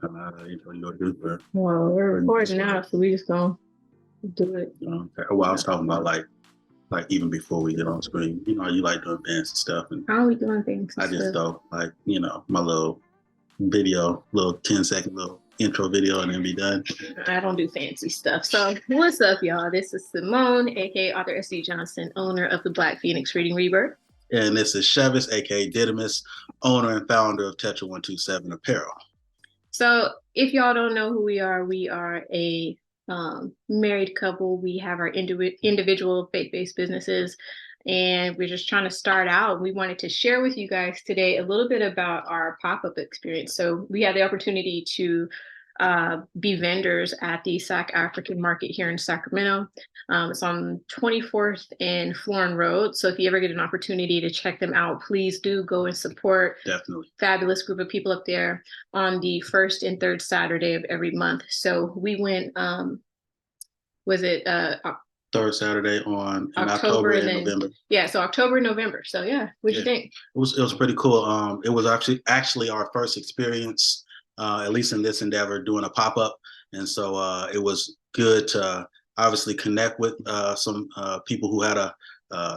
come out of do. Well, we're recording now, so we just gonna do it. Well, I was talking about like even before we get on screen, you like doing fancy stuff, and how are we doing things? I just thought my little video, little 10-second little intro video, and then be done. I don't do fancy stuff. So what's up, y'all? This is Samone, aka Author S.D. Johnson, owner of the Black Phoenix Reading Rebirth. And this is Chevist, aka Didymus, owner and founder of Tetra 127 Apparel. So if y'all don't know who we are a married couple. We have our individual faith-based businesses, and we're just trying to start out. We wanted to share with you guys today a little bit about our pop-up experience. So we had the opportunity to be vendors at the Sac African Market here in Sacramento. It's on 24th and Florin Road. So if you ever get an opportunity to check them out, please do go and support. Definitely. Fabulous group of people up there on the first and third Saturday of every month. So we went, was it third Saturday in October and November? Yeah, so October and November. So yeah, what'd you think? It was pretty cool. It was actually our first experience, at least in this endeavor, doing a pop-up. And so it was good to obviously connect with some people who had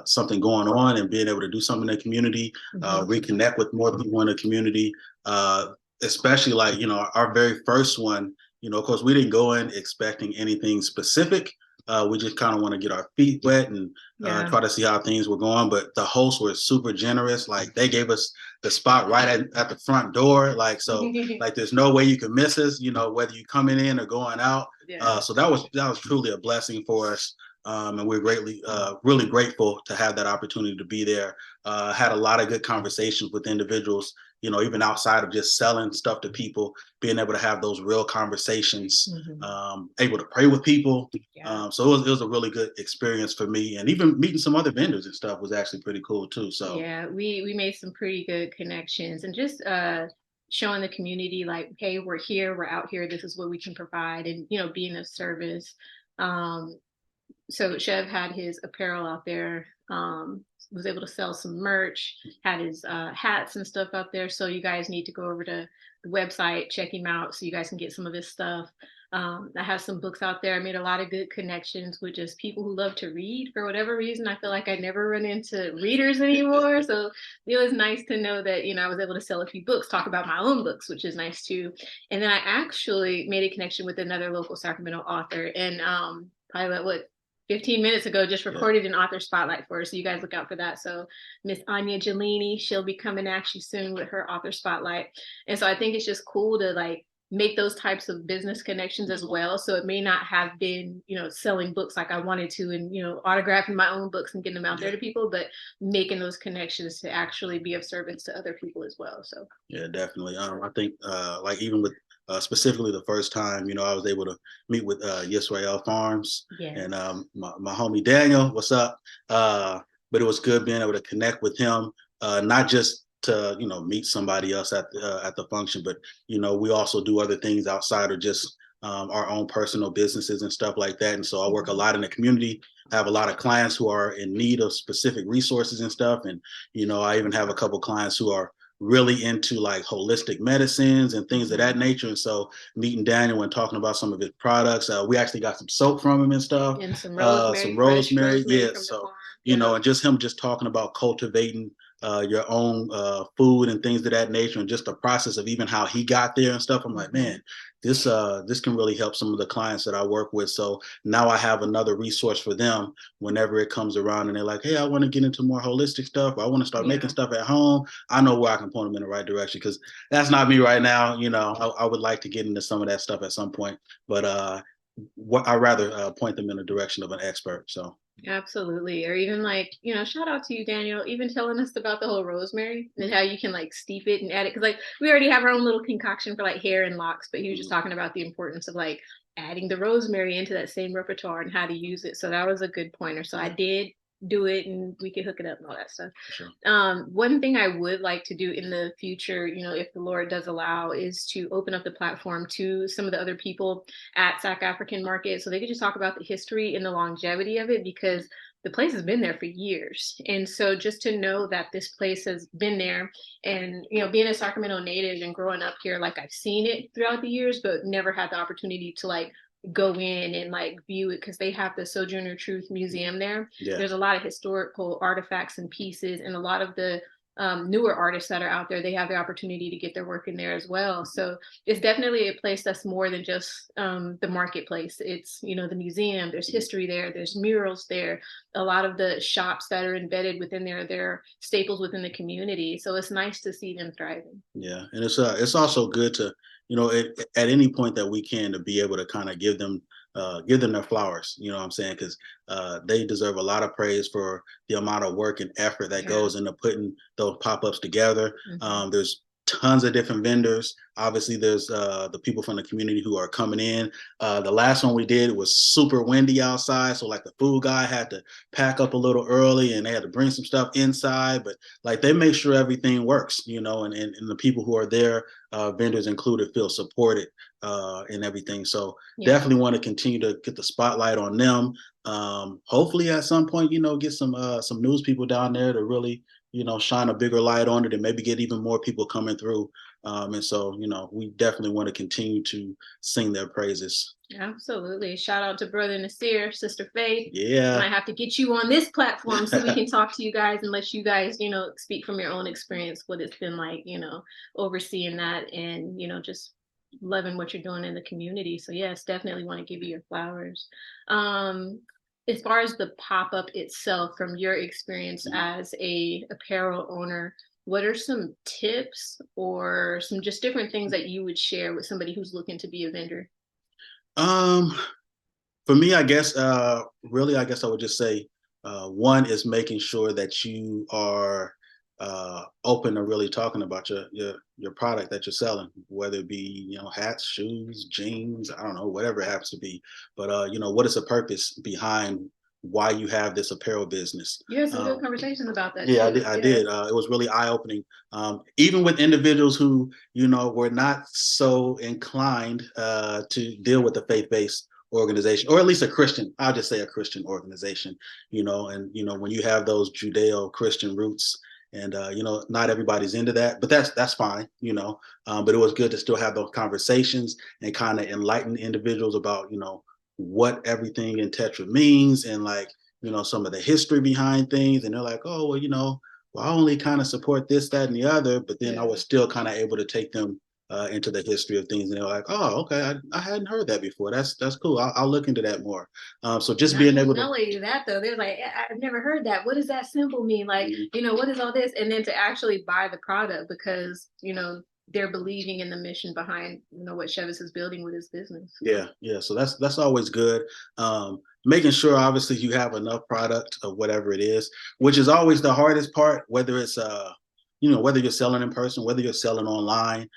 something going on, and being able to do something in the community, reconnect with more people in the community, especially our very first one. Of course, we didn't go in expecting anything specific. We just kind of want to get our feet wet and try to see how things were going. But the hosts were super generous. Like, they gave us the spot right at the front door. So there's no way you can miss us, whether you're coming in or going out. Yeah. So that was truly a blessing for us. And we're really grateful to have that opportunity to be there. Had a lot of good conversations with individuals, even outside of just selling stuff to people, being able to have those real conversations, able to pray with people. Yeah. So it was a really good experience for me, and even meeting some other vendors and stuff was actually pretty cool too. So yeah, we made some pretty good connections, and just showing the community like, hey, we're here, we're out here, this is what we can provide, and being of service. So Chev had his apparel out there, was able to sell some merch, had his hats and stuff out there. So you guys need to go over to the website, check him out so you guys can get some of his stuff. I have some books out there. I made a lot of good connections with just people who love to read. For whatever reason, I feel like I never run into readers anymore. So it was nice to know that, I was able to sell a few books, talk about my own books, which is nice too. And then I actually made a connection with another local Sacramento author, and probably about 15 minutes ago, just recorded an author spotlight for her. So you guys look out for that. So Miss Anya Gelini, she'll be coming at you soon with her author spotlight. And so I think it's just cool to make those types of business connections as well. So it may not have been, selling books like I wanted to, and, autographing my own books and getting them out there to people, but making those connections to actually be of service to other people as well. So yeah, definitely. I think even with specifically the first time, I was able to meet with Yisrael Farms and my homie Daniel. What's up? But it was good being able to connect with him, not just to meet somebody else at the function, but we also do other things outside of just our own personal businesses and stuff like that. And so I work a lot in the community. I have a lot of clients who are in need of specific resources and stuff, and I even have a couple clients who are really into holistic medicines and things of that nature. And so meeting Daniel and talking about some of his products, we actually got some soap from him and stuff, and some rosemary. Yeah. So, and just him just talking about cultivating your own food and things of that nature, and just the process of even how he got there and stuff. I'm like, man, this can really help some of the clients that I work with. So now I have another resource for them whenever it comes around and they're like, hey, I want to get into more holistic stuff, or I want to start making stuff at home. I know where I can point them in the right direction, because that's not me right now. I would like to get into some of that stuff at some point, but I'd rather point them in the direction of an expert. So absolutely. Or even shout out to you, Daniel, even telling us about the whole rosemary and how you can steep it and add it, because we already have our own little concoction for hair and locks, but he was just talking about the importance of adding the rosemary into that same repertoire and how to use it. So that was a good pointer. So I did do it, and we could hook it up and all that stuff. Sure. One thing I would like to do in the future, if the Lord does allow, is to open up the platform to some of the other people at Sac African Market, so they could just talk about the history and the longevity of it, because the place has been there for years. And so just to know that this place has been there, and, you know, being a Sacramento native and growing up here, like I've seen it throughout the years, but never had the opportunity to like go in and like view it, because they have the Sojourner Truth Museum there. Yeah. There's a lot of historical artifacts and pieces, and a lot of the newer artists that are out there, they have the opportunity to get their work in there as well. So it's definitely a place that's more than just the marketplace. It's, you know, the museum, there's history there, there's murals there, a lot of the shops that are embedded within there, they're staples within the community. So it's nice to see them thriving. Yeah, and it's also good to, you know, at any point that we can, to be able to kind of give them their flowers. You know what I'm saying? Because they deserve a lot of praise for the amount of work and effort that goes into putting those pop-ups together. There's tons of different vendors. Obviously, there's the people from the community who are coming in. The last one we did was super windy outside, so like the food guy had to pack up a little early, and they had to bring some stuff inside. But like they make sure everything works, you know, and the people who are there, vendors included, feel supported and everything. So definitely want to continue to get the spotlight on them. Hopefully, at some point, you know, get some news people down there to really, you know, shine a bigger light on it, and maybe get even more people coming through. And so, you know, we definitely want to continue to sing their praises. Absolutely. Shout out to Brother Nasir, Sister Faith. Yeah. Might have to get you on this platform so we can talk to you guys and let you guys, you know, speak from your own experience, what it's been like, you know, overseeing that, and, you know, just loving what you're doing in the community. So yes, definitely want to give you your flowers. As far as the pop-up itself, from your experience as a apparel owner, what are some tips or some just different things that you would share with somebody who's looking to be a vendor? For me, I guess, really, I guess I would just say, one is making sure that you are open to really talking about your product that you're selling, whether it be, you know, hats, shoes, jeans, I don't know, whatever it happens to be. But you know, what is the purpose behind why you have this apparel business? You had some good conversations about that. Yeah, too. I did. It was really eye-opening. Even with individuals who, you know, were not so inclined to deal with the faith-based organization, or at least a Christian, I'll just say a Christian organization, you know. And, you know, when you have those Judeo-Christian roots, and you know, not everybody's into that, but that's fine, you know. But it was good to still have those conversations and kind of enlighten individuals about, you know, what everything in Tetra means, and like, you know, some of the history behind things. And they're like, oh, well, you know, well, I only kind of support this, that, and the other. But then I was still kind of able to take them into the history of things, and they're like, oh, okay, I hadn't heard that before. That's cool. I'll look into that more. So just being able to. Not only that, though, they're like, I've never heard that. What does that symbol mean? Like, you know, what is all this? And then to actually buy the product, because, you know, they're believing in the mission behind, you know, what Chevist is building with his business. Yeah. So that's always good. Making sure, obviously, you have enough product of whatever it is, which is always the hardest part, whether it's you know, whether you're selling in person, whether you're selling online,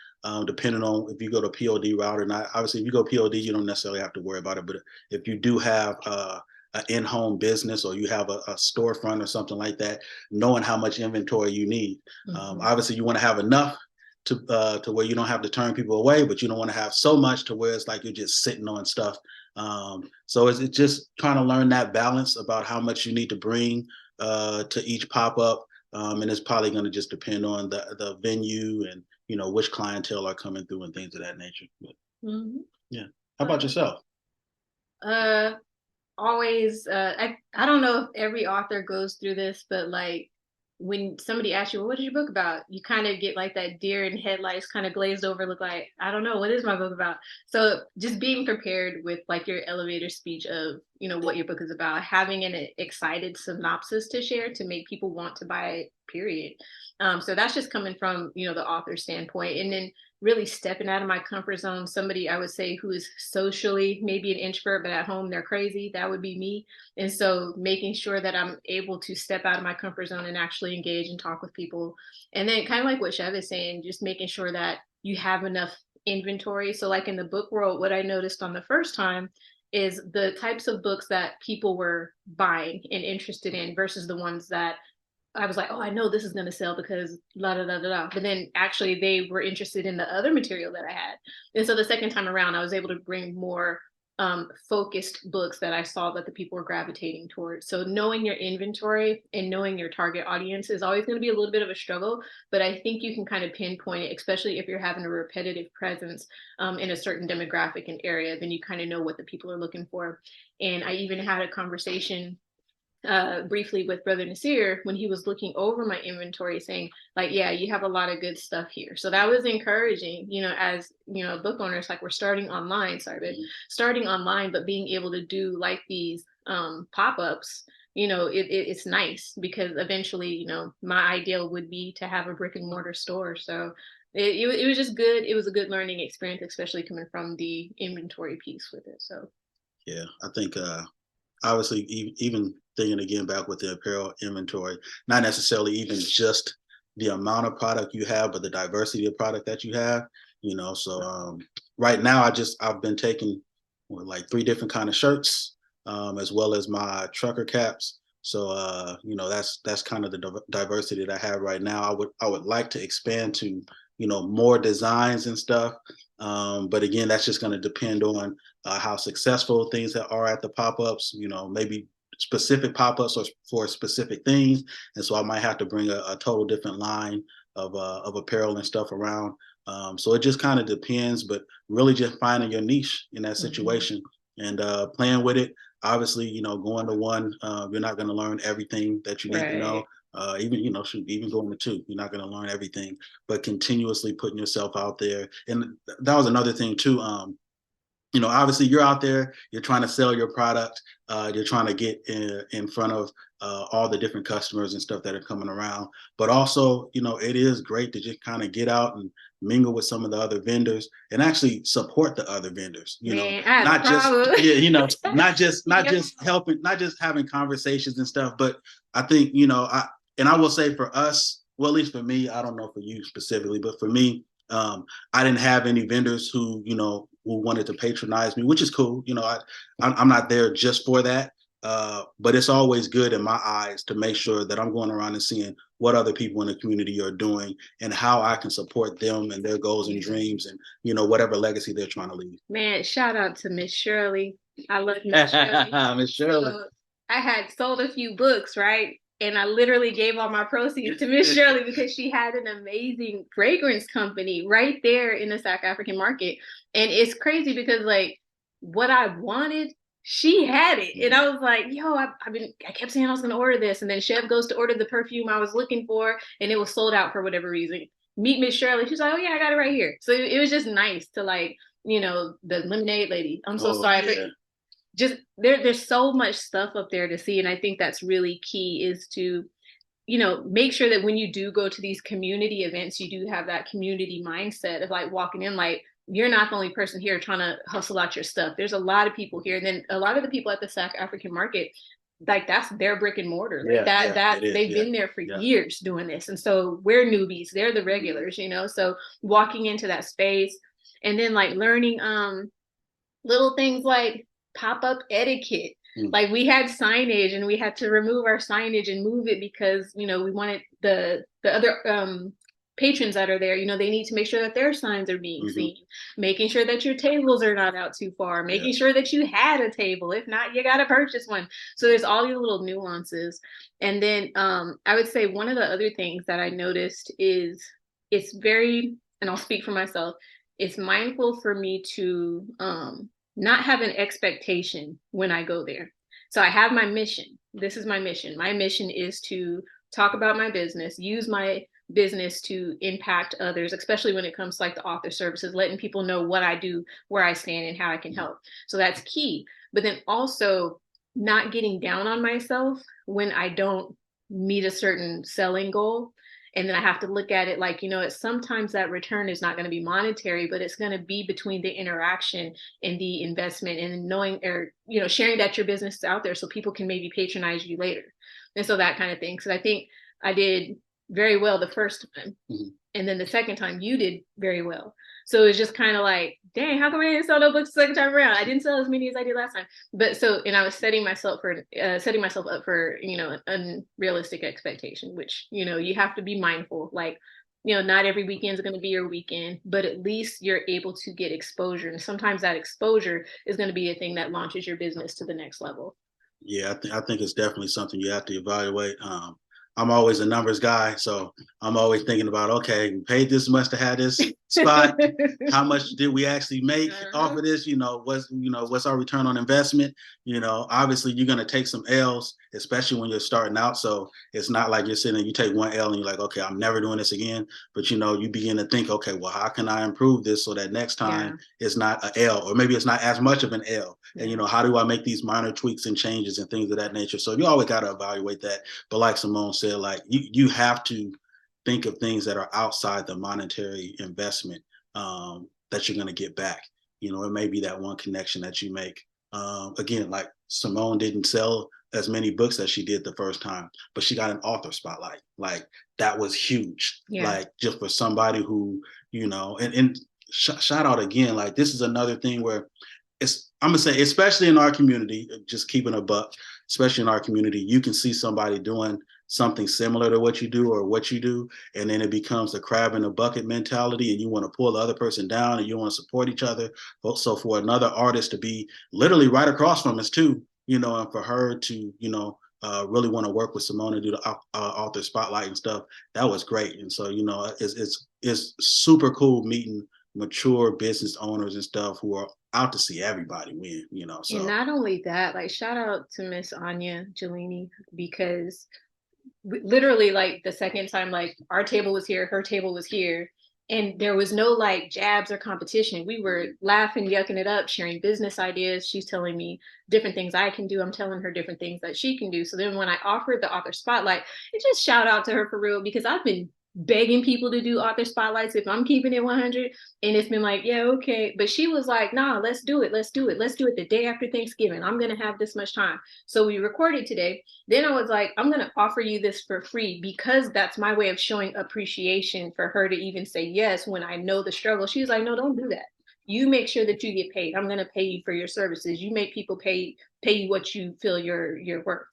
depending on if you go to POD route or not. Obviously, if you go POD, you don't necessarily have to worry about it. But if you do have an in-home business, or you have a storefront or something like that, knowing how much inventory you need. Obviously, you want to have enough to where you don't have to turn people away, but you don't want to have so much to where it's like you're just sitting on stuff. So it's just trying to learn that balance about how much you need to bring to each pop-up. And it's probably going to just depend on the venue, and, you know, which clientele are coming through and things of that nature. But, yeah. How about yourself? Always, I don't know if every author goes through this, but like, when somebody asks you, well, what is your book about? You kind of get like that deer in headlights kind of glazed over look, like, I don't know, what is my book about? So just being prepared with like your elevator speech of, you know, what your book is about, having an excited synopsis to share to make people want to buy it, period. So that's just coming from, you know, the author standpoint. And then really stepping out of my comfort zone. Somebody I would say who is socially maybe an introvert, but at home they're crazy. That would be me. And so making sure that I'm able to step out of my comfort zone and actually engage and talk with people. And then kind of like what Chev is saying, just making sure that you have enough inventory. So like in the book world, what I noticed on the first time is the types of books that people were buying and interested in versus the ones that I was like, oh, I know this is going to sell because la da da da da. But then actually they were interested in the other material that I had. And so the second time around, I was able to bring more focused books that I saw that the people were gravitating towards. So knowing your inventory and knowing your target audience is always going to be a little bit of a struggle, but I think you can kind of pinpoint it, especially if you're having a repetitive presence in a certain demographic and area, then you kind of know what the people are looking for. And I even had a conversation briefly with Brother Nasir when he was looking over my inventory saying like, yeah, you have a lot of good stuff here. So that was encouraging, as, book owners, like we're starting online, starting online, but being able to do like these pop-ups, it's nice because eventually, my ideal would be to have a brick and mortar store. So it was just good. It was a good learning experience, especially coming from the inventory piece with it. So yeah, I think obviously even thinking again back with the apparel inventory, not necessarily even just the amount of product you have, but the diversity of product that you have, so right now I've been taking like 3 different kind of shirts, as well as my trucker caps. So that's kind of the diversity that I have right now. I would like to expand to more designs and stuff, but again, that's just going to depend on how successful things that are at the pop-ups, maybe specific pop-ups or for specific things. And so I might have to bring a total different line of apparel and stuff around. So it just kind of depends, but really just finding your niche in that situation and playing with it. Obviously, going to one, you're not going to learn everything that you need to know. Even going to 2, you're not going to learn everything, but continuously putting yourself out there. And that was another thing too. Obviously you're out there, you're trying to sell your product, you're trying to get in front of all the different customers and stuff that are coming around. But also, it is great to just kind of get out and mingle with some of the other vendors and actually support the other vendors, Man, not just, not just helping, not just having conversations and stuff. But I think, I will say for us, well, at least for me, I don't know for you specifically, but for me, I didn't have any vendors who wanted to patronize me, which is cool. I'm not there just for that. But it's always good in my eyes to make sure that I'm going around and seeing what other people in the community are doing and how I can support them and their goals and dreams and, whatever legacy they're trying to leave. Man, shout out to Miss Shirley. I love Miss Shirley. Miss Shirley. So I had sold a few books, right? And I literally gave all my proceeds to Miss Shirley because she had an amazing fragrance company right there in the Sac African Market. And it's crazy because like what I wanted, she had it. And I was like, yo, I kept saying I was going to order this. And then Chev goes to order the perfume I was looking for and it was sold out for whatever reason. Meet Miss Shirley. She's like, oh yeah, I got it right here. So it was just nice to like, the lemonade lady. I'm so sorry. Yeah. Just there's so much stuff up there to see. And I think that's really key is to, make sure that when you do go to these community events, you do have that community mindset of like walking in, like you're not the only person here trying to hustle out your stuff. There's a lot of people here. And then a lot of the people at the Sac African Market, like that's their brick and mortar. Like they've been there for years doing this. And so we're newbies, they're the regulars, so walking into that space and then like learning little things like pop-up etiquette. Like we had signage and we had to remove our signage and move it because we wanted the other patrons that are there, they need to make sure that their signs are being seen, making sure that your tables are not out too far, making sure that you had a table. If not, you got to purchase one. So there's all these little nuances. And then I would say one of the other things that I noticed is it's very, and I'll speak for myself, it's mindful for me to not have an expectation when I go there. So I have my mission. This is my mission. My mission is to talk about my business, use my business to impact others, especially when it comes to like the author services, letting people know what I do, where I stand and how I can help. So that's key. But then also not getting down on myself when I don't meet a certain selling goal. And then I have to look at it like, it's sometimes that return is not going to be monetary, but it's going to be between the interaction and the investment and knowing or, sharing that your business is out there so people can maybe patronize you later. And so that kind of thing. So I think I did very well the first time. And then the second time you did very well. So it's just kind of like, dang, how come I didn't sell no books the second time around? I didn't sell as many as I did last time. But so, and I was setting myself up for, an unrealistic expectation, which, you have to be mindful. Like not every weekend is going to be your weekend, but at least you're able to get exposure. And sometimes that exposure is going to be a thing that launches your business to the next level. Yeah, I think it's definitely something you have to evaluate. I'm always a numbers guy, so I'm always thinking about, okay, we paid this much to have this spot. How much did we actually make off of this? What's our return on investment? Obviously you're gonna take some L's, especially when you're starting out. So it's not like you're sitting, you take one L and you're like, okay, I'm never doing this again. But you begin to think, okay, well, how can I improve this so that next time it's not an L, or maybe it's not as much of an L? And how do I make these minor tweaks and changes and things of that nature? So you always got to evaluate that. But like Samone said, like you have to think of things that are outside the monetary investment that you're going to get back. It may be that one connection that you make. Again, like Samone didn't sell as many books as she did the first time, but she got an author spotlight. Like that was huge. Yeah. Like just for somebody who, and shout out again, like this is another thing where I'm gonna say, especially in our community, just keeping a buck, especially in our community, you can see somebody doing something similar to what you do or what you do, and then it becomes a crab in a bucket mentality, and you want to pull the other person down, and you want to support each other. So for another artist to be literally right across from us too, and for her to, really want to work with Samone and do the author spotlight and stuff, that was great. And so, it's super cool meeting mature business owners and stuff who are out to see everybody win, so. And not only that, like shout out to Miss Anya Gelini, because literally like the second time, like our table was here, her table was here, and there was no like jabs or competition. We were laughing, yucking it up, sharing business ideas. She's telling me different things I can do. I'm telling her different things that she can do. So then when I offered the author spotlight, it just shout out to her for real, because I've been begging people to do author spotlights if I'm keeping it 100, and it's been like, yeah, okay, but she was like, nah, let's do it the day after Thanksgiving. I'm gonna have this much time. So we recorded today. Then I was like, I'm gonna offer you this for free, because that's my way of showing appreciation for her to even say yes when I know the struggle. She was like, no, don't do that. You make sure that you get paid. I'm gonna pay you for your services. You make people pay you what you feel you're worth.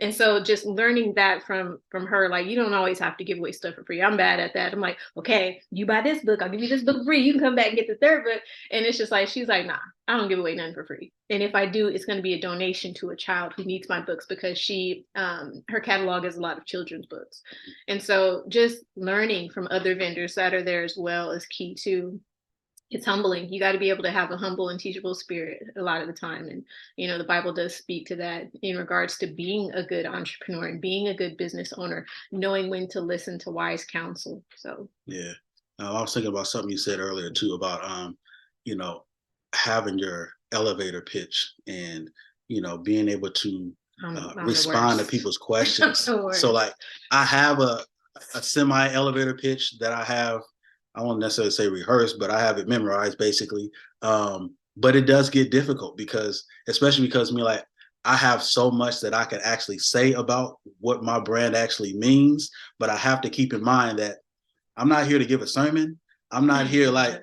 And so just learning that from her, like, you don't always have to give away stuff for free. I'm bad at that. I'm like, okay, you buy this book, I'll give you this book free. You can come back and get the third book. And it's just like, she's like, nah, I don't give away nothing for free. And if I do, it's going to be a donation to a child who needs my books, because she, her catalog is a lot of children's books. And so just learning from other vendors that are there as well is key too. It's humbling. You got to be able to have a humble and teachable spirit a lot of the time. And, the Bible does speak to that in regards to being a good entrepreneur and being a good business owner, knowing when to listen to wise counsel. So, yeah. I was thinking about something you said earlier too, about, having your elevator pitch and, being able to respond to people's questions. So like I have a semi elevator pitch that I won't necessarily say rehearsed, but I have it memorized basically. But it does get difficult especially because I have so much that I can actually say about what my brand actually means, but I have to keep in mind that I'm not here to give a sermon. I'm not here like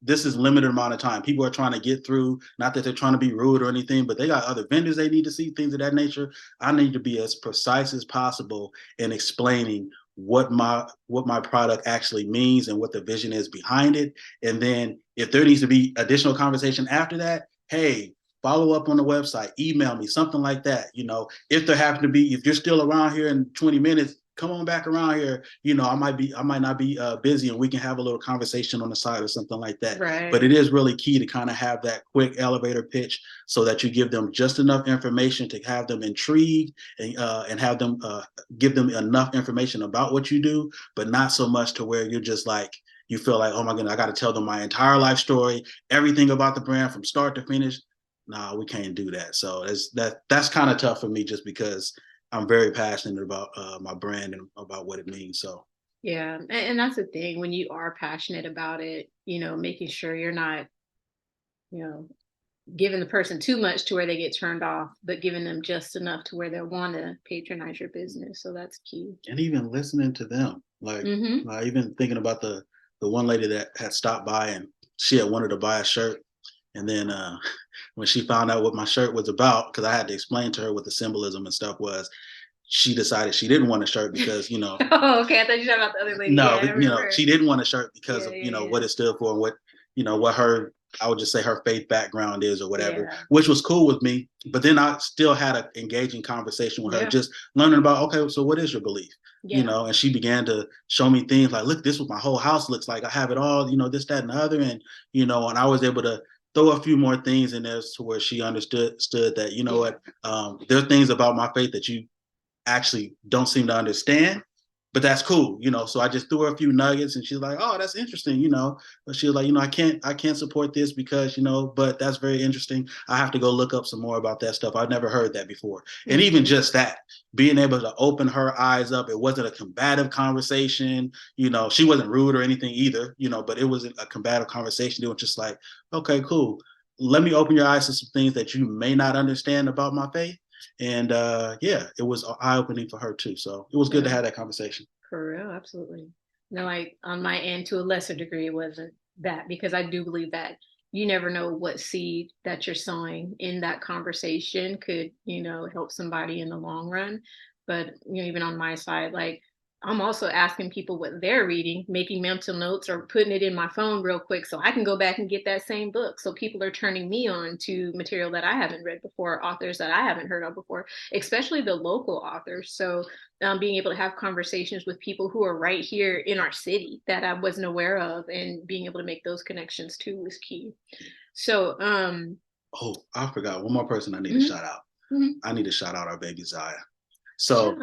this is limited amount of time. People are trying to get through, not that they're trying to be rude or anything, but they got other vendors they need to see, things of that nature. I need to be as precise as possible in explaining what my product actually means and what the vision is behind it. And then if there needs to be additional conversation after that, hey, follow up on the website, email me, something like that. If you're still around here in 20 minutes, come on back around here. I might not be busy, and we can have a little conversation on the side or something like that. Right. But it is really key to kind of have that quick elevator pitch so that you give them just enough information to have them intrigued and have them give them enough information about what you do, but not so much to where you're just like, you feel like, oh my goodness, I got to tell them my entire life story, everything about the brand from start to finish. No, we can't do that. So that's kind of tough for me, just because I'm very passionate about my brand and about what it means. So yeah, and that's the thing, when you are passionate about it, making sure you're not, giving the person too much to where they get turned off, but giving them just enough to where they'll want to patronize your business. So that's key. And even listening to them, even thinking about the one lady that had stopped by and she had wanted to buy a shirt. And then when she found out what my shirt was about, because I had to explain to her what the symbolism and stuff was, she decided she didn't want a shirt because, you know. Oh, okay. I thought you were talking about the other lady. No, Yeah, you know, she didn't want a shirt because of, you know, what it stood for and what, you know, what her, I would just say her faith background is or whatever, which was cool with me. But then I still had an engaging conversation with her, just learning about, okay, so what is your belief? You know, and she began to show me things like, look, this is what my whole house looks like. I have it all, you know, this, that, and the other. And, you know, and I was able to throw a few more things in there to where she understood that, you know what, there are things about my faith that you actually don't seem to understand, but that's cool, you know. So I just threw her a few nuggets and she's like, oh, that's interesting, you know. But she was like, you know, I can't support this because, you know, but that's very interesting. I have to go look up some more about that stuff. I've never heard that before. And even just that, being able to open her eyes up, it wasn't a combative conversation, you know, she wasn't rude or anything either, you know, but it wasn't a combative conversation. It was just like, okay, cool. Let me open your eyes to some things that you may not understand about my faith. And yeah, it was eye-opening for her too. So it was good to have that conversation. For real, absolutely. No, like on my end, to a lesser degree, it wasn't that, because I do believe that you never know what seed that you're sowing in that conversation could, you know, help somebody in the long run. But, you know, even on my side, like I'm also asking people what they're reading, making mental notes or putting it in my phone real quick so I can go back and get that same book. So people are turning me on to material that I haven't read before, authors that I haven't heard of before, especially the local authors. So being able to have conversations with people who are right here in our city that I wasn't aware of, and being able to make those connections too was key. So, oh, I forgot one more person I need to shout out. I need to shout out our baby Zaya. So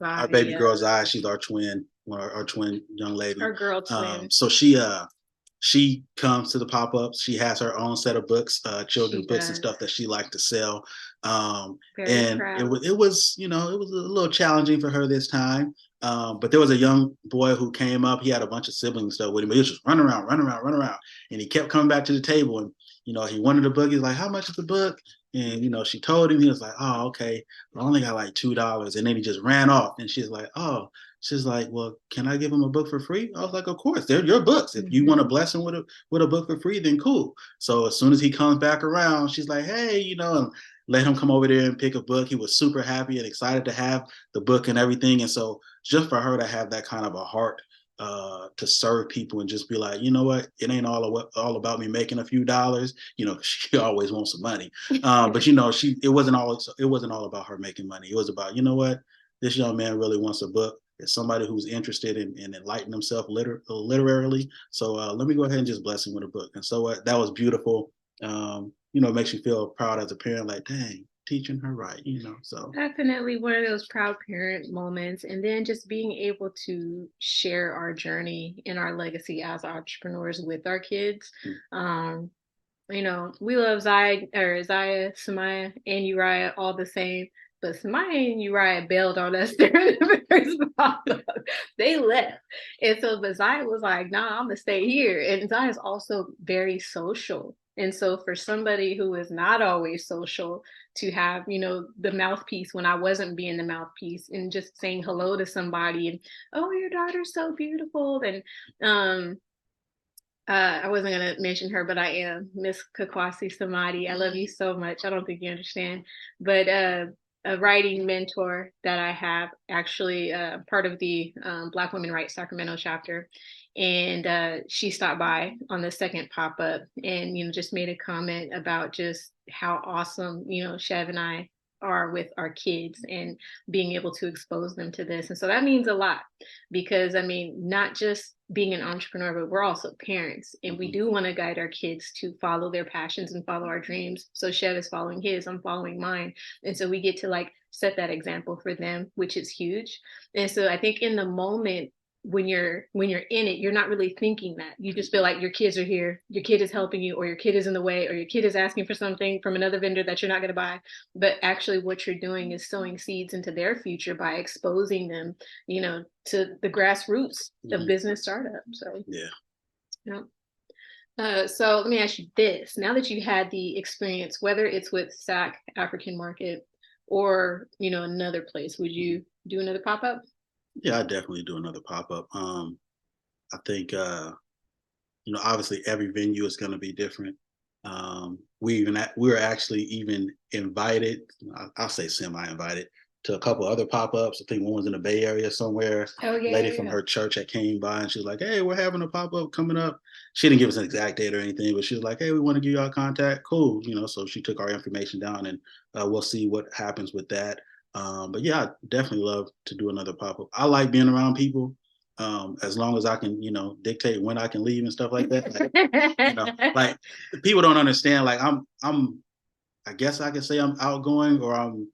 our baby girl Zaya, she's our twin, our twin young lady. Our girl twin. So she comes to the pop-ups. She has her own set of books, children's books and stuff that she liked to sell. And it was, you know, it was a little challenging for her this time. But there was a young boy who came up. He had a bunch of siblings and stuff with him, but he was just running around. And he kept coming back to the table, and, you know, he wanted a book. He's like, how much is the book? And, you know, she told him. He was like, oh, okay. I only got like $2. And then he just ran off. And she's like, oh, she's like, well, can I give him a book for free? I was like, of course, they're your books. If you want to bless him with a book for free, then cool. So as soon as he comes back around, she's like, hey, you know, and let him come over there and pick a book. He was super happy and excited to have the book and everything. And so just for her to have that kind of a heart to serve people and just be like, you know what, it ain't all about me making a few dollars. You know, she always wants some money, but you know, it wasn't all about her making money. It was about, you know what, this young man really wants a book. It's somebody who's interested in enlightening himself literarily. So let me go ahead and just bless him with a book. And so that was beautiful. You know, it makes you feel proud as a parent, like, dang, teaching her right, you know. So definitely one of those proud parent moments. And then just being able to share our journey and our legacy as entrepreneurs with our kids. You know, we love Zaya, Samaya, and Uriah all the same, but Samaya and Uriah bailed on us during the first pop-up. They left. And so, but Zaya was like, nah, I'm gonna stay here. And Zaya is also very social. And so for somebody who is not always social, to have, you know, the mouthpiece when I wasn't being the mouthpiece, and just saying hello to somebody and, oh, your daughter's so beautiful. And I wasn't going to mention her, but I am Miss Kakwasi Samadi. I love you so much. I don't think you understand. But a writing mentor that I have, actually part of the Black Women Write Sacramento chapter. And she stopped by on the second pop-up and, you know, just made a comment about just how awesome, you know, Chev and I are with our kids and being able to expose them to this. And so that means a lot, because I mean, not just being an entrepreneur, but we're also parents, and we do want to guide our kids to follow their passions and follow our dreams. So Chev is following his, I'm following mine. And so we get to like set that example for them, which is huge. And so I think in the moment, when you're in it, you're not really thinking that. You just feel like your kids are here, your kid is helping you, or your kid is in the way, or your kid is asking for something from another vendor that you're not going to buy. But actually what you're doing is sowing seeds into their future by exposing them, you know, to the grassroots of business startup. So so let me ask you this. Now that you had the experience, whether it's with Sac African Market or, you know, another place, would you do another pop-up? Yeah, I definitely do another pop-up. I think, you know, obviously every venue is going to be different. We were actually even invited, I'll say semi-invited, to a couple other pop-ups. I think one was in the Bay Area somewhere. Oh yeah, Lady from her church that came by and she was like, "Hey, we're having a pop-up coming up." She didn't give us an exact date or anything, but she was like, "Hey, we want to give you our contact." Cool, so she took our information down, and we'll see what happens with that. But yeah, I definitely love to do another pop-up. I like being around people. As long as I can, dictate when I can leave and stuff like that. Like people don't understand. Like I guess I can say I'm outgoing or I'm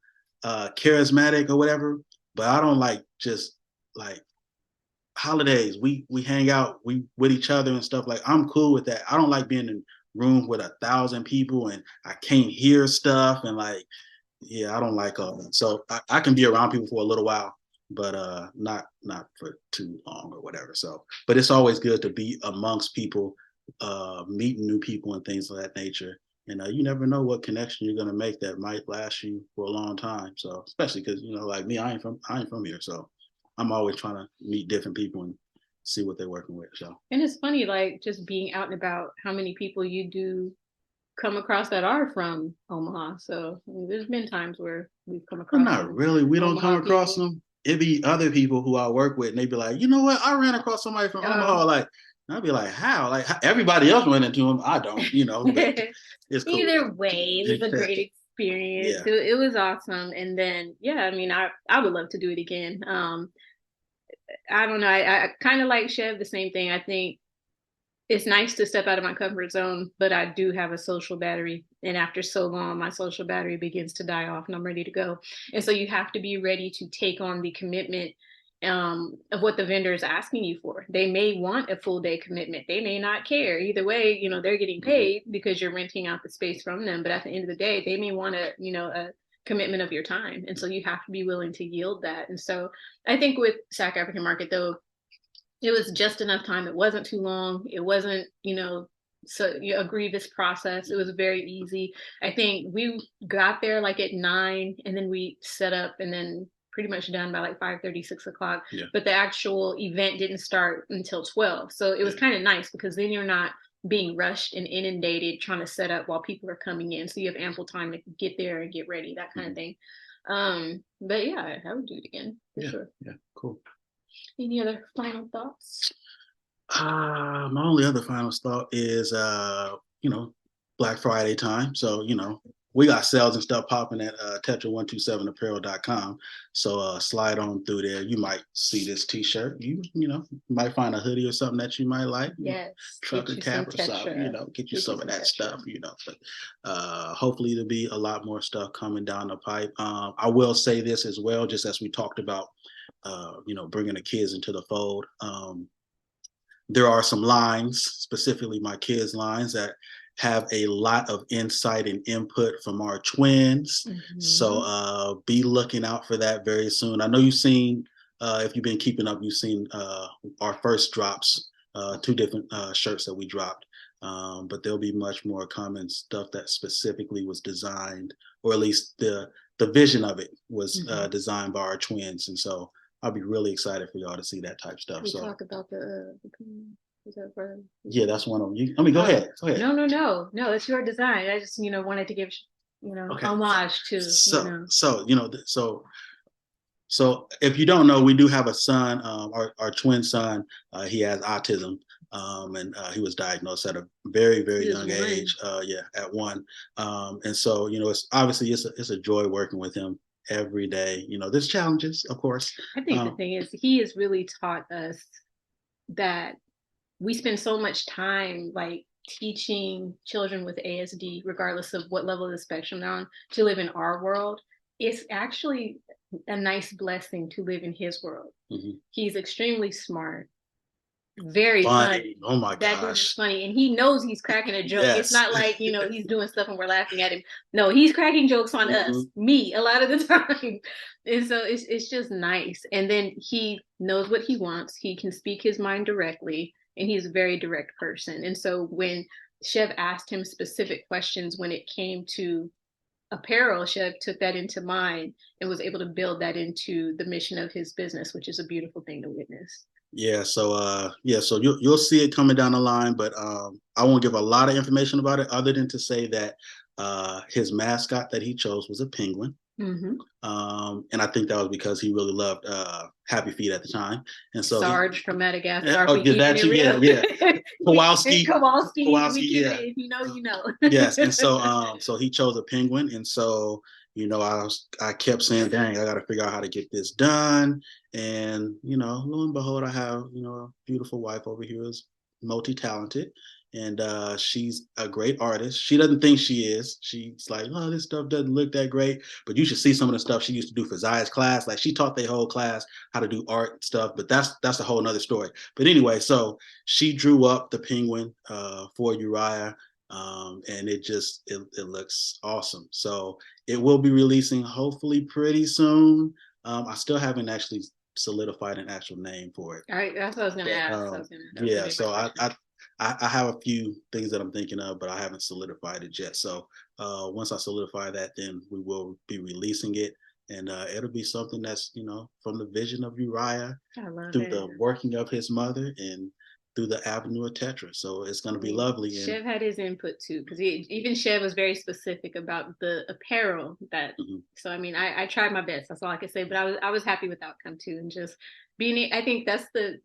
charismatic or whatever, but I don't like just like holidays. We hang out, we with each other and stuff. Like I'm cool with that. I don't like being in room with 1,000 people and I can't hear stuff and like, yeah, I don't like all that. So I can be around people for a little while, but not for too long or whatever. So, but it's always good to be amongst people, meeting new people and things of that nature. And you never know what connection you're gonna make that might last you for a long time. So, especially because like me, I ain't from here, so I'm always trying to meet different people and see what they're working with. So, and it's funny, like just being out and about, how many people you do come across that are from Omaha. So there's been times where we've come across. Well, not really. We don't come across them. It'd be other people who I work with, and they'd be like, "You know what? I ran across somebody from Omaha." Like, I'd be like, "How?" Like everybody else went into them. I don't. But it's cool. Either way, it was a great experience. Yeah. It was awesome. And then, yeah, I mean, I would love to do it again. I don't know. I kind of like Chev, the same thing. I think it's nice to step out of my comfort zone, but I do have a social battery. And after so long, my social battery begins to die off and I'm ready to go. And so you have to be ready to take on the commitment of what the vendor is asking you for. They may want a full day commitment. They may not care. Either way, they're getting paid because you're renting out the space from them. But at the end of the day, they may want a commitment of your time. And so you have to be willing to yield that. And so I think with Sac African Market, though, it was just enough time. It wasn't too long. It wasn't, so a grievous process. It was very easy. I think we got there like at 9 and then we set up and then pretty much done by like 5:30, 6 o'clock. Yeah. But the actual event didn't start until 12. So it was kind of nice because then you're not being rushed and inundated trying to set up while people are coming in. So you have ample time to get there and get ready, that kind of thing. But yeah, I would do it again for sure. Yeah, cool. Any other final thoughts? My only other final thought is, Black Friday time. So, we got sales and stuff popping at Tetra127apparel.com. So slide on through there. You might see this t-shirt. You might find a hoodie or something that you might like. Yes. Trucker cap or something, get you some of that stuff, But hopefully there'll be a lot more stuff coming down the pipe. I will say this as well, just as we talked about, bringing the kids into the fold. There are some lines, specifically my kids' lines, that have a lot of insight and input from our twins. So be looking out for that very soon. I know you've seen, if you've been keeping up, you've seen our first drops, 2 different shirts that we dropped. But there'll be much more coming, stuff that specifically was designed, or at least the vision of it was designed by our twins. And so I'll be really excited for y'all to see that type stuff. We talk about the is that for... Yeah, that's one of them. Go ahead. No, it's your design. I just wanted to give homage to So if you don't know, we do have a son, our twin son. He has autism, and he was diagnosed at a very, very young age. At 1. And so it's obviously it's a joy working with him every day. There's challenges, of course. I think the thing is, he has really taught us that we spend so much time like teaching children with ASD, regardless of what level of the spectrum they're on, to live in our world. It's actually a nice blessing to live in his world. He's extremely smart, very funny. Oh my gosh, that dude is funny, and he knows he's cracking a joke. Yes. It's not like he's doing stuff and we're laughing at him. No, he's cracking jokes on us, me, a lot of the time. And so it's just nice. And then he knows what he wants. He can speak his mind directly, and he's a very direct person. And so when Chev asked him specific questions when it came to apparel, Chev took that into mind and was able to build that into the mission of his business, which is a beautiful thing to witness. Yeah, so you'll see it coming down the line, but I won't give a lot of information about it other than to say that his mascot that he chose was a penguin. And I think that was because he really loved Happy Feet at the time. And so Sarge from Madagascar. oh, did that too? Yeah. Kowalski. Kowalski, Yeah. if you know, you know. Yes. And so he chose a penguin. And so, I kept saying, dang, I got to figure out how to get this done. And, lo and behold, I have, a beautiful wife over here who's multi-talented. And she's a great artist. She doesn't think she is. She's like, oh, this stuff doesn't look that great. But you should see some of the stuff she used to do for Zaya's class. Like, she taught their whole class how to do art stuff. But that's a whole nother story. But anyway, so she drew up the penguin for Uriah. And it looks awesome. So it will be releasing hopefully pretty soon. I still haven't actually solidified an actual name for it. All right, that's what I was going to ask. Yeah, so I have a few things that I'm thinking of, but I haven't solidified it yet. So once I solidify that, then we will be releasing it. And it'll be something that's, from the vision of Uriah through the working of his mother and through the avenue of Tetra. So it's going to be lovely. Chev had his input too, because even Chev was very specific about the apparel that, so I mean, I tried my best. That's all I could say, but I was happy with the outcome too. And just being, I think that's the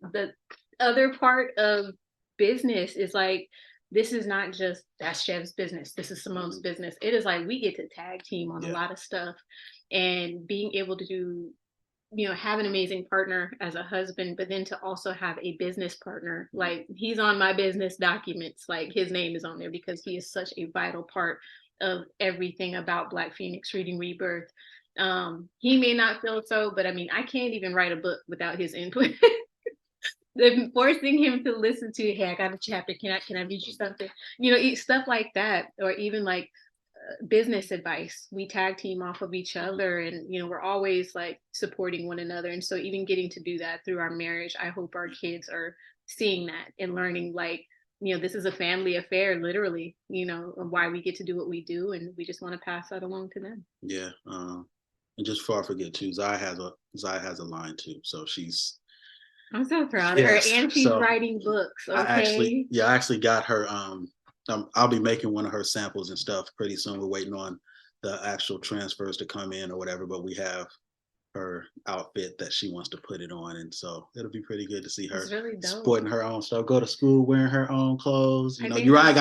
other part of business is like, this is not just that's Chev's business. This is Samone's business. It is like, we get to tag team on a lot of stuff, and being able to do, have an amazing partner as a husband, but then to also have a business partner. Like, he's on my business documents, like his name is on there because he is such a vital part of everything about Black Phoenix Reading Rebirth. He may not feel so, but I mean, I can't even write a book without his input. Forcing him to listen to, hey, I got a chapter, can I read you something? Stuff like that, or even like business advice. We tag team off of each other, and we're always like supporting one another. And so even getting to do that through our marriage, I hope our kids are seeing that and learning, like, this is a family affair, literally, why we get to do what we do, and we just want to pass that along to them. Yeah. And just before I forget too, Zaya has a line too, so I'm so proud of her, and she's writing books. Okay. I actually got her. I'll be making one of her samples and stuff pretty soon. We're waiting on the actual transfers to come in or whatever, but we have her outfit that she wants to put it on, and so it'll be pretty good to see her sporting her own stuff, go to school wearing her own clothes. Uriah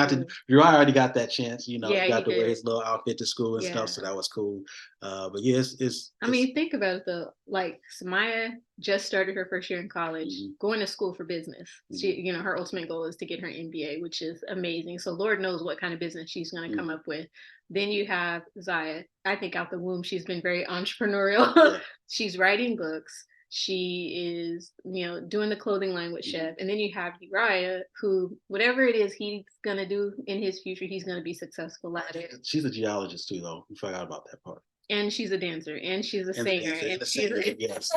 already got that chance. Got to wear his little outfit to school and stuff, so that was cool. But yeah, it's I mean, think about it though. Like, Samaya just started her first year in college, going to school for business. She, her ultimate goal is to get her MBA, which is amazing. So Lord knows what kind of business she's going to come up with. Then you have Zaya. I think out the womb, she's been very entrepreneurial. She's writing books. She is, doing the clothing line with Chev. And then you have Uriah, who, whatever it is he's going to do in his future, he's going to be successful at it. She's a geologist too, though. We forgot about that part. And she's a dancer, and she's a singer, and she's yes.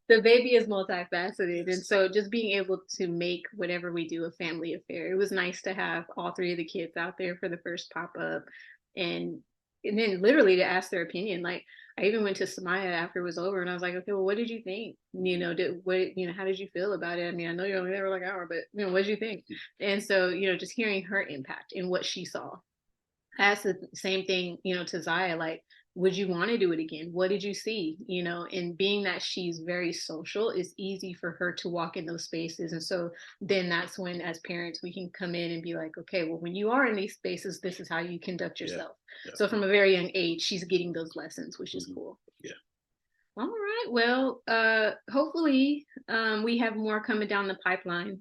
The baby is multifaceted, and so just being able to make whatever we do a family affair. It was nice to have all three of the kids out there for the first pop-up, and then literally to ask their opinion. Like, I even went to Samaya after it was over, and I was like, okay, well, what did you think? How did you feel about it? I mean, I know you're only there like an hour, but what did you think? And so, just hearing her impact and what she saw. I asked the same thing, to Zaya, like, would you want to do it again? What did you see? And being that she's very social, it's easy for her to walk in those spaces. And so then that's when, as parents, we can come in and be like, okay, well, when you are in these spaces, this is how you conduct yourself. Yeah. So from a very young age, she's getting those lessons, which is cool. Yeah. All right. Well, hopefully we have more coming down the pipeline.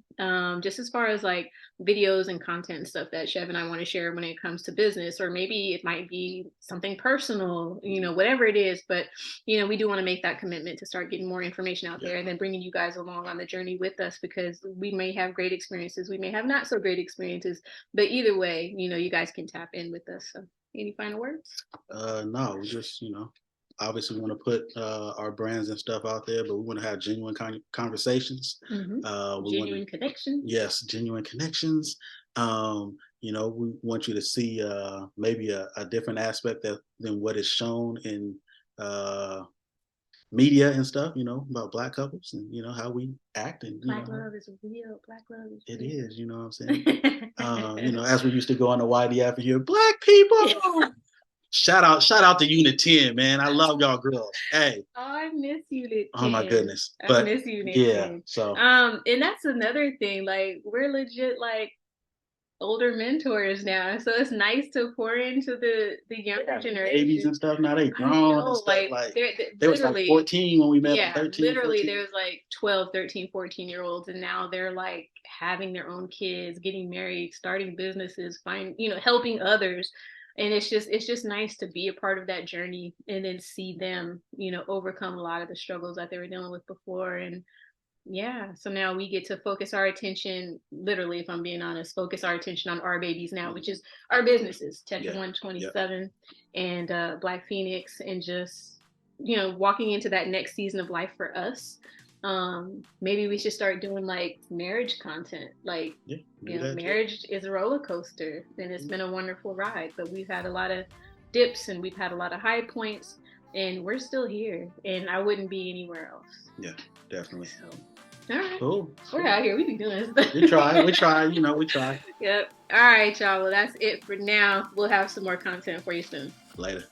Just as far as like videos and content and stuff that Chev and I want to share when it comes to business, or maybe it might be something personal, whatever it is. But, we do want to make that commitment to start getting more information out there, and then bringing you guys along on the journey with us, because we may have great experiences. We may have not so great experiences, but either way, you guys can tap in with us. So any final words? No, we just, obviously we want to put our brands and stuff out there, but we want to have genuine conversations. Genuine connections. Yes, genuine connections. We want you to see maybe a different aspect than what is shown in media and stuff, about Black couples and, how we act. And Black love is real. Black love is real. It is, what I'm saying? As we used to go on the YDF and hear, Black people! Shout out to Unit 10, man. I love y'all girls. Hey. Oh, I miss Unit 10. Oh my goodness. I miss Unit 10. So and that's another thing. Like, we're legit like older mentors now, so it's nice to pour into the younger generation. Babies and stuff now, they grown and stuff. Like they was like 14 when we met. Yeah, 13, literally 14. there was like 12, 13, 14-year-olds, and now they're like having their own kids, getting married, starting businesses, helping others. And it's just nice to be a part of that journey and then see them, overcome a lot of the struggles that they were dealing with before. And yeah, so now we get to focus our attention, literally, if I'm being honest, focus our attention on our babies now, which is our businesses, Tetra 127 and Black Phoenix, and just, walking into that next season of life for us. Maybe we should start doing like marriage content. Like, marriage is a roller coaster, and it's been a wonderful ride, but we've had a lot of dips and we've had a lot of high points, and we're still here, and I wouldn't be anywhere else. Yeah, definitely. So, all right. Cool. We're out here. We be doing this. We try. We try. Yep. All right, y'all. Well, that's it for now. We'll have some more content for you soon. Later.